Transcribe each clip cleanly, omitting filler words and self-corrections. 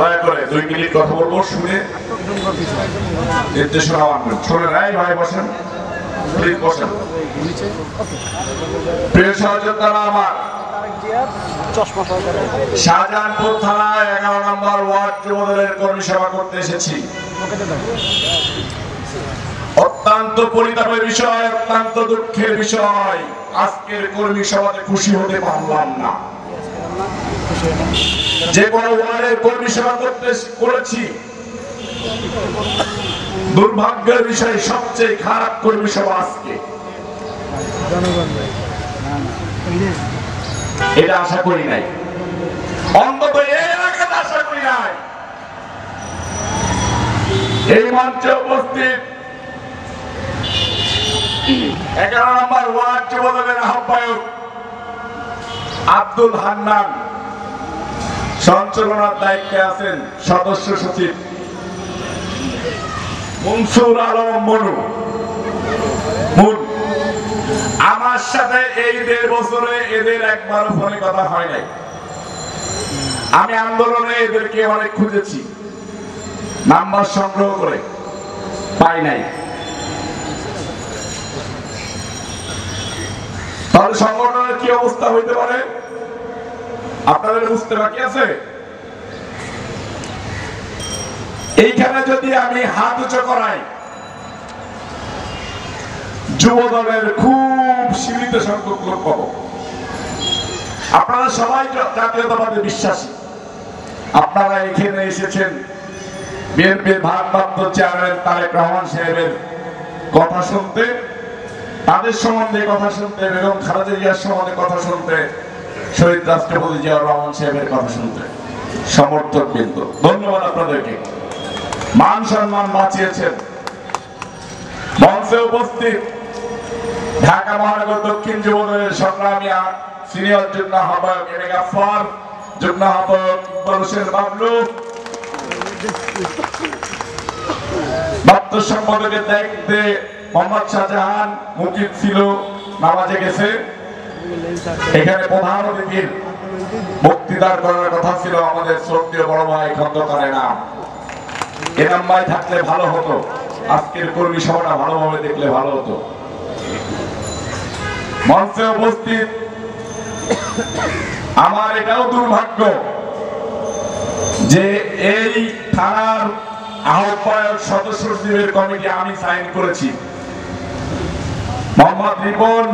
দয়া করে 2 মিনিট কথা বলবো, শুনে নির্দেশনা মানবেন। শোনেন, এই ভাই বসেন, প্লিজ বসেন। প্রিয় সহযোদ্ধারা আমার, শাহজাহানপুর থানায় 11 নম্বর ওয়ার্ড যুবদলের কর্মী সভা করতে এসেছি। অত্যন্ত পরিতাপের বিষয়, অত্যন্ত দুঃখের বিষয়, আজকের কর্মী সভাতে খুশি হতে পারলাম না। যে কোনো ওয়ার্ডের কর্মী সভা করেছি, দুর্ভাগ্যের বিষয় সবচেয়ে খারাপ কর্মী সভা আজকে। এটা আশা করি নাই, অন্তত এই এলাকাতে আশা করি নাই। এই মঞ্চে উপস্থিত 11 নম্বর ওয়ার্ড যুবদলের আহ্বায়ক আব্দুল হান্নান, সঞ্চালনার দায়িত্বে আছেন সদস্য সচিব মনসুর আলম মনু। আমার সাথে এই 1.5 বছরে এদের একবারও ফোনে কথা হয় নাই। আমি আন্দোলনে এদেরকে অনেক খুঁজেছি, নাম্বার সংগ্রহ করে পাই নাই। তাহলে সংগঠনের কি অবস্থা হইতে পারে আপনাদের বুঝতে বাকি আছে? এইখানে যদি আমি হাত উঁচু করাই, যুব দলের খুব সীমিত সংখ্যক লোক পাবো। আপনারা সবাই জাতীয়তাবাদে বিশ্বাসী। আপনারা এখানে এসেছেন বিএনপির ভারপ্রাপ্ত চেয়ারম্যান তারেক রহমান সাহেবের কথা শুনতে, তাদের সম্বন্ধে কথা শুনতে, বেগম খালেদা জিয়ার সম্বন্ধে কথা শুনতে, শহীদ রাষ্ট্রপতি জিয়াউর রহমান সাহেবের কথা শুনতে। সমর্থক বিন্দু, ধন্যবাদ আপনাদেরকে, মান সম্মান বাঁচিয়েছেন। মঞ্চে উপস্থিত ঢাকা মহানগর দক্ষিণ যুবদলের সংগ্রামী সিনিয়র যুগ্ম আহ্বায়ক এম এ গাফফার, যুগ্ম আহ্বায়ক ইকবাল হোসেন বাবলু, বাপ্তর সম্পাদকের দায়িত্বে মোহাম্মদ শাহজাহান মুকিব ছিল, নামাজে গেছে। এখানে প্রধান অতিথির বক্তৃতার করার কথা ছিল আমাদের শ্রদ্ধেয় বড় ভাই খন্দকার এনাম ভাই, থাকলে ভালো হতো। আজকের কর্মী সভাটা ভালোভাবে দেখলে ভালো হতো। মঞ্চে উপস্থিত আমার এটাও দুর্ভাগ্য যে এই থানার আহ্বায়ক সদস্য সচিবের কমিটি আমি সাইন করেছি। মোহাম্মদ রিপন,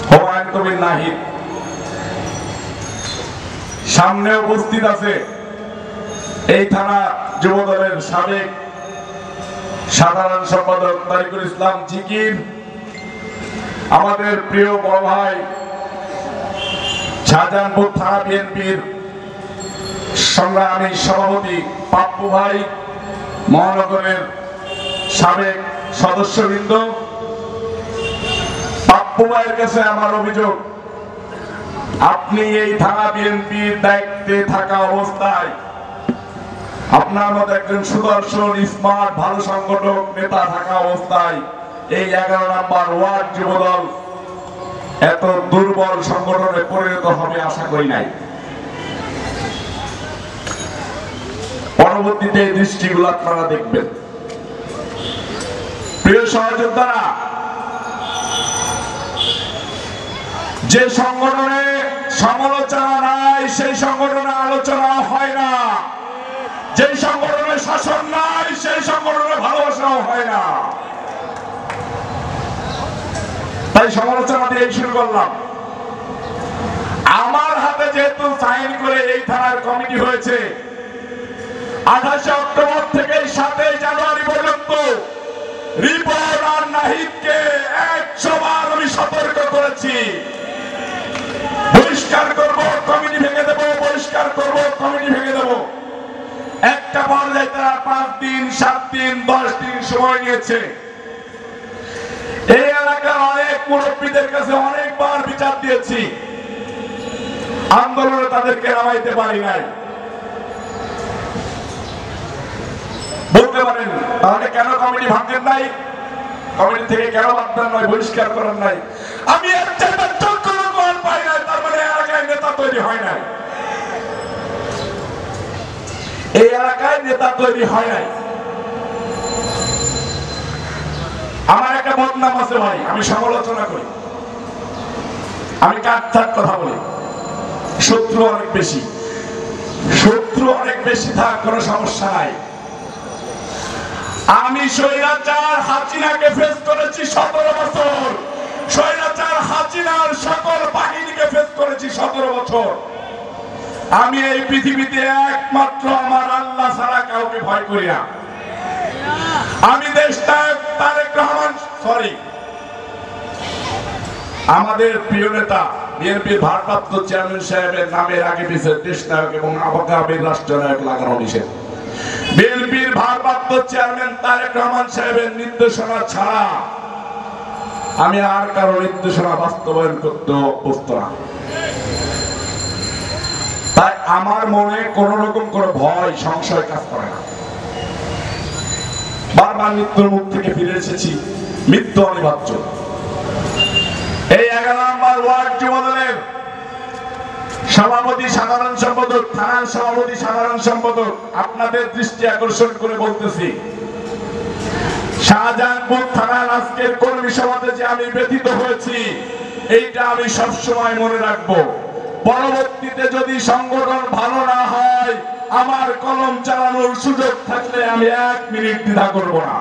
হুমায়ুন কবির নাহিদ। সামনে উপস্থিত আছে এই থানা যুবদলের সাবেক সাধারণ সম্পাদক তারিকুল ইসলাম জিকির, আমাদের প্রিয় বড় ভাই শাহজাহানপুর থানা বিএনপির সংগ্রামী সভাপতি পাপ্পু ভাই, মহানগরের সাবেক সদস্যবৃন্দ। পাপ্পু ভাইয়ের কাছে আমার অভিযোগ, আপনি এই থানা বিএনপির দায়িত্বে থাকা অবস্থায় আপনার মতো একজন সুদর্শন স্মার্ট ভালো সংগঠক নেতা থাকা অবস্থায় এই 11 নম্বর ওয়ার্ড যুবদল এত দুর্বল সংগঠনে পরিণত হবে আশা করি নাই। পরবর্তীতে এই দৃষ্টিগুলো আপনারা দেখবেন। প্রিয় সহযোদ্ধারা, যে সংগঠনে সমালোচনা নাই সেই সংগঠনে আলোচনা হয় না, যে সংগঠনে শাসন নাই সেই সংগঠনে ভালোবাসাও হয় না। তাই সমালোচনা দিয়ে শুরু করলাম। আমার হাতে যেহেতু সাইন করে এই থানার কমিটি হয়েছে, 28 অক্টোবর থেকে 7 জানুয়ারি পর্যন্ত রিপন আর নাহিদকে 100 বার আমি সতর্ক করেছি, বহিষ্কার করব, কমিটি ভেঙে দেব, বহিষ্কার করব, কমিটি ভেঙে দেব। একটা পর্যায়ে তারা 5 দিন, 7 দিন, 10 দিন সময় নিয়েছে। এই এলাকার অনেক মুরব্বীদের কাছে অনেকবার বিচার দিয়েছি, আন্দোলনে তাদেরকে নামাইতে পারি নাই। বলতে পারেন তাহলে কেন কমিটি ভাঙেন নাই, কমিটি থেকে কেন বাদ নাই, বহিষ্কার করেন নাই? আমি একটা যোগ্য লোক পাই নাই, তার মানে এলাকায় নেতা তৈরি হয় নাই। এই এলাকায় নেতা তৈরি হয় নাই। আমার একটা বদনাম আছে ভাই, আমি সমালোচনা করি, আমি কাটছাট কথা বলি, শত্রু অনেক বেশি, শত্রু অনেক বেশি থাক কোনো সমস্যা নাই। আমি স্বৈরাচার হাসিনাকে ফেস করেছি 17 বছর, স্বৈরাচার হাসিনার সকল বাহিনীকে ফেস করেছি 17 বছর। আমি এই পৃথিবীতে একমাত্র আমার আল্লাহ ছাড়া কাউকে ভয় করি না। আমি দেশনায়ক তারেক রহমান, আমাদের প্রিয় নেতা বিএনপির ভারপ্রাপ্ত চেয়ারম্যান সাহেবের নামের আগে পিছিয়ে দেশনায়ক এবং আগামীর রাষ্ট্রনায়ক লাগানো নিষেধ। বিএনপির ভারপ্রাপ্ত চেয়ারম্যান তারেক রহমান সাহেবের নির্দেশনা ছাড়া আমি আর কারো নির্দেশনা বাস্তবায়ন করতে অভ্যস্ত না। তাই আমার মনে কোন রকম কোন ভয় সংশয় কাজ করে না। বারবার মৃত্যুর মুখ থেকে ফিরে এসেছি, মৃত্যু অনিবার্য। এই 11 নম্বর ওয়ার্ড যুবদলের সভাপতি সাধারণ সম্পাদক, থানার সভাপতি সাধারণ সম্পাদক, আপনাদের দৃষ্টি আকর্ষণ করে বলতেছি, শাহজাহানপুর থানার আজকের কর্মী সভাতে যে আমি ব্যথিত হয়েছি, এইটা আমি সবসময় মনে রাখবো। পরবর্তীতে যদি সংগঠন ভালো না হয়, আমার কলম চালানোর সুযোগ থাকলে আমি 1 মিনিট দ্বিধা করব না।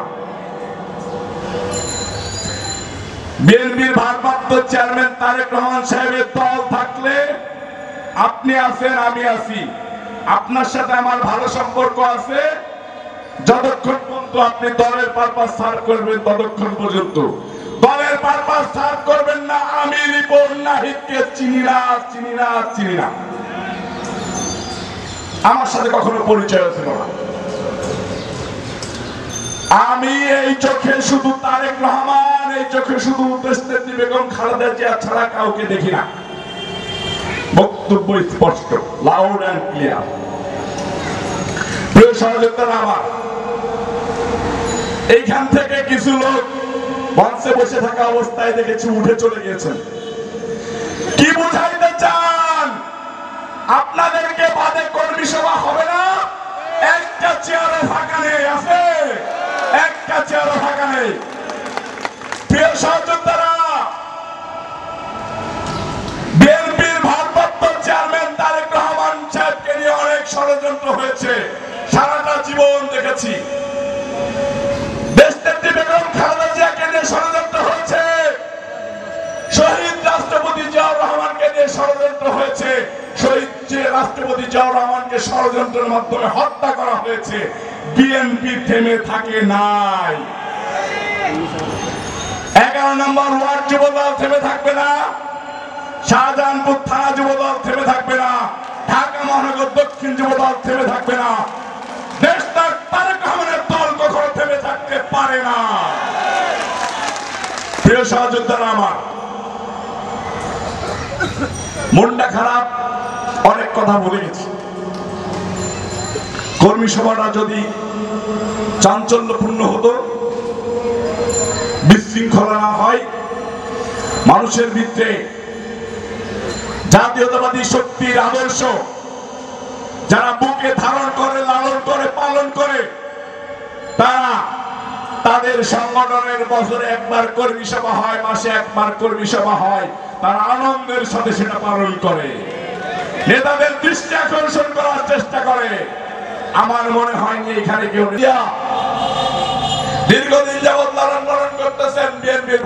বিএনপির ভারপ্রাপ্ত চেয়ারম্যান তারেক রহমান সাহেবের দল থাকলে আপনি আছেন, আমি আছি, আপনার সাথে আমার ভালো সম্পর্ক আছে। যতক্ষণ পর্যন্ত আপনি দলের পারপাস সার্ভ করবেন ততক্ষণ পর্যন্ত, দলের পারপাস সার্ভ করবেন না, আমি রিপোর্ট নাহিদকে চিনি না, চিনি না, চিনি না, আমার সাথে কখনো পরিচয় ছিল না। আমি এই চোখে শুধু তারেক রহমান, এই চোখে শুধু দেশনেত্রী বেগম খালেদা জিয়া ছাড়া কাউকে দেখি না। বক্তব্য স্পষ্ট, লাউড এন্ড ক্লিয়ার। প্রিয় সহযোগিতারা আমার, এইখান থেকে কিছু লোক মঞ্চে বসে থাকা অবস্থায় দেখেছি উঠে চলে গিয়েছেন। কি বুঝাইতে চান? আপনাদেরকে বাদে কর্মী সভা হবে না? একটা চেয়ারও ফাঁকা নেই, আছে একটা চেয়ারও ফাঁকা নেই। প্রিয় সহযোগিতারা, বিএনপির ভারপ্রাপ্ত চেয়ারম্যান তারেক রহমান সাহেবকে নিয়ে অনেক ষড়যন্ত্র হয়েছে, সারাটা জীবন দেখেছি। দেশনেত্রী বেগম খালেদা জিয়াকে নিয়ে ষড়যন্ত্র হয়েছে, শহীদ রাষ্ট্রপতি জিয়াউর রহমানকে নিয়ে ষড়যন্ত্র হয়েছে, শহীদ রাষ্ট্রপতি জিয়াউর রহমানকে ষড়যন্ত্রের মাধ্যমে হত্যা করা হয়েছে। বিএনপি থেমে থাকে নাই। 11 নম্বর ওয়ার্ড যুবদল থেমে থাকবে না, শাহজাহানপুর থানা যুবদল থেমে থাকবে না, ঢাকা মহানগর দক্ষিণ যুবদল থেমে থাকবে না, দেশনায়ক তারেক রহমানের দল কখনো থেমে থাকতে পারে না। প্রিয় সহযোদ্ধারা আমার, মনটা খারাপ, অনেক কথা বলে গেছি। কর্মী সভাটা যদি চাঞ্চল্যপূর্ণ হতো, বিশৃঙ্খলা না হয়, মানুষের ভিতরে জাতীয়তাবাদী শক্তির আদর্শ যারা বুকে ধারণ করে, লালন করে, পালন করে, তারা তাদের সংগঠনের বছরে একবার কর্মী সভা হয়, মাসে একবার কর্মী সভা হয়, তারা আনন্দের সাথে সেটা পালন করে, নেতাদের দৃষ্টি আকর্ষণ করার চেষ্টা করে। আমার মনে হয়নি এখানে কেউ দীর্ঘদিন যাবৎ লালন পালন করতেছেন বিএনপির